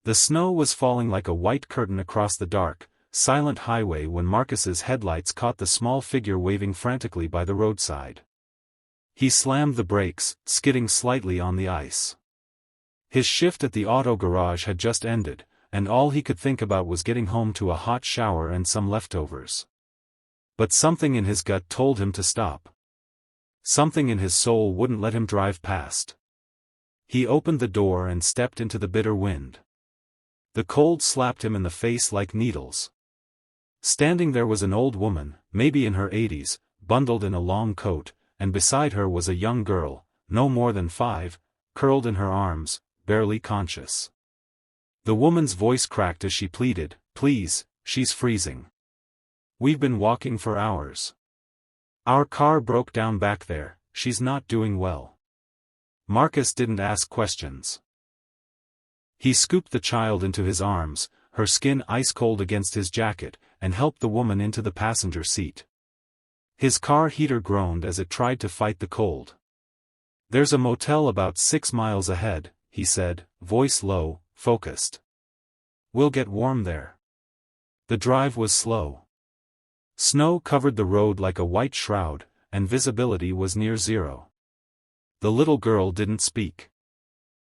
The snow was falling like a white curtain across the dark, silent highway when Marcus's headlights caught the small figure waving frantically by the roadside. He slammed the brakes, skidding slightly on the ice. His shift at the auto garage had just ended, and all he could think about was getting home to a hot shower and some leftovers. But something in his gut told him to stop. Something in his soul wouldn't let him drive past. He opened the door and stepped into the bitter wind. The cold slapped him in the face like needles. Standing there was an old woman, maybe in her 80s, bundled in a long coat, and beside her was a young girl, no more than 5, curled in her arms, barely conscious. The woman's voice cracked as she pleaded, "Please, she's freezing. We've been walking for hours. Our car broke down back there, she's not doing well." Marcus didn't ask questions. He scooped the child into his arms, her skin ice-cold against his jacket, and helped the woman into the passenger seat. His car heater groaned as it tried to fight the cold. "There's a motel about 6 miles ahead," he said, voice low, focused. "We'll get warm there." The drive was slow. Snow covered the road like a white shroud, and visibility was near zero. The little girl didn't speak.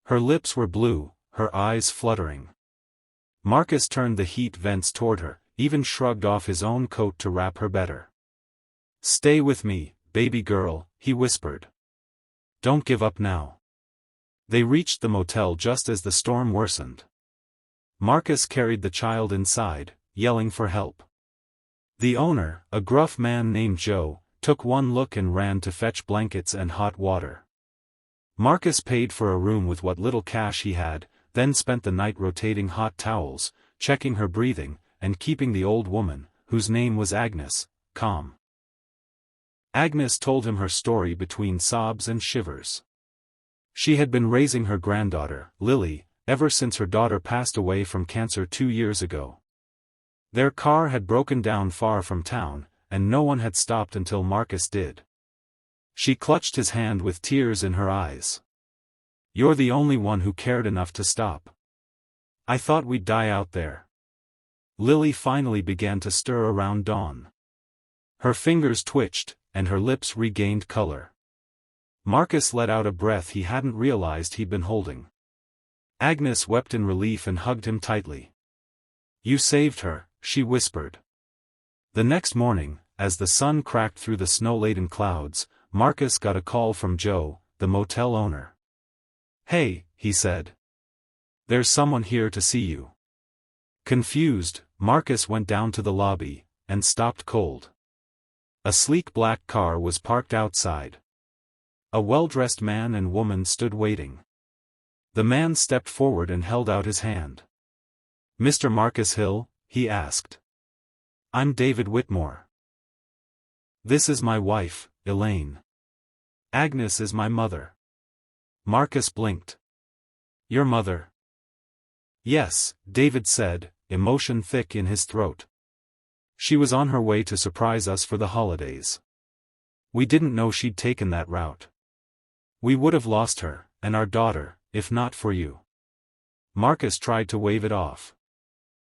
Her lips were blue, her eyes fluttering. Marcus turned the heat vents toward her, even shrugged off his own coat to wrap her better. "Stay with me, baby girl," he whispered. "Don't give up now." They reached the motel just as the storm worsened. Marcus carried the child inside, yelling for help. The owner, a gruff man named Joe, took one look and ran to fetch blankets and hot water. Marcus paid for a room with what little cash he had, then spent the night rotating hot towels, checking her breathing, and keeping the old woman, whose name was Agnes, calm. Agnes told him her story between sobs and shivers. She had been raising her granddaughter, Lily, ever since her daughter passed away from cancer 2 years ago. Their car had broken down far from town, and no one had stopped until Marcus did. She clutched his hand with tears in her eyes. "You're the only one who cared enough to stop. I thought we'd die out there." Lily finally began to stir around dawn. Her fingers twitched, and her lips regained color. Marcus let out a breath he hadn't realized he'd been holding. Agnes wept in relief and hugged him tightly. "You saved her," she whispered. The next morning, as the sun cracked through the snow-laden clouds, Marcus got a call from Joe, the motel owner. "Hey," he said. "There's someone here to see you." Confused, Marcus went down to the lobby, and stopped cold. A sleek black car was parked outside. A well-dressed man and woman stood waiting. The man stepped forward and held out his hand. "Mr. Marcus Hill?" he asked. "I'm David Whitmore. This is my wife, Elaine. Agnes is my mother." Marcus blinked. "Your mother?" "Yes," David said, emotion thick in his throat. "She was on her way to surprise us for the holidays. We didn't know she'd taken that route. We would have lost her, and our daughter, if not for you." Marcus tried to wave it off.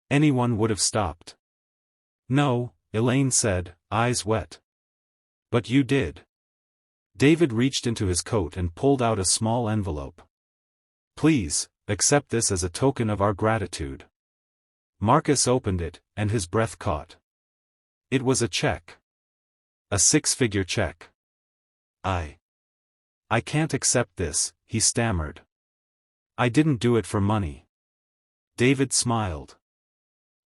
"Anyone would have stopped." "No," Elaine said, eyes wet. "But you did." David reached into his coat and pulled out a small envelope. "Please, accept this as a token of our gratitude." Marcus opened it, and his breath caught. It was a check. A 6-figure check. I can't accept this," he stammered. "I didn't do it for money." David smiled.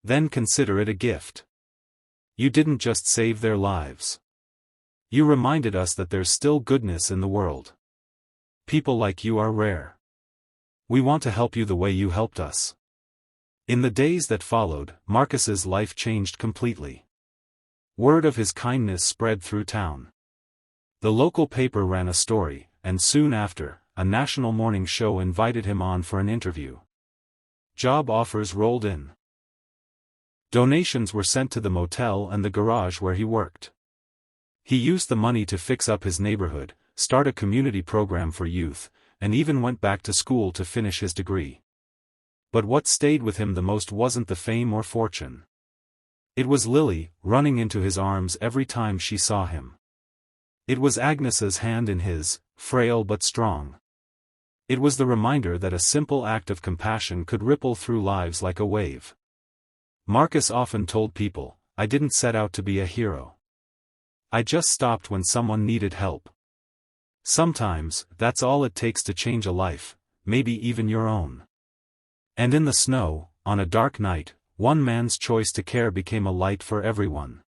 "Then consider it a gift. You didn't just save their lives. You reminded us that there's still goodness in the world. People like you are rare. We want to help you the way you helped us." In the days that followed, Marcus's life changed completely. Word of his kindness spread through town. The local paper ran a story, and soon after, a national morning show invited him on for an interview. Job offers rolled in. Donations were sent to the motel and the garage where he worked. He used the money to fix up his neighborhood, start a community program for youth, and even went back to school to finish his degree. But what stayed with him the most wasn't the fame or fortune. It was Lily, running into his arms every time she saw him. It was Agnes's hand in his, frail but strong. It was the reminder that a simple act of compassion could ripple through lives like a wave. Marcus often told people, "I didn't set out to be a hero. I just stopped when someone needed help." Sometimes, that's all it takes to change a life, maybe even your own. And in the snow, on a dark night, one man's choice to care became a light for everyone.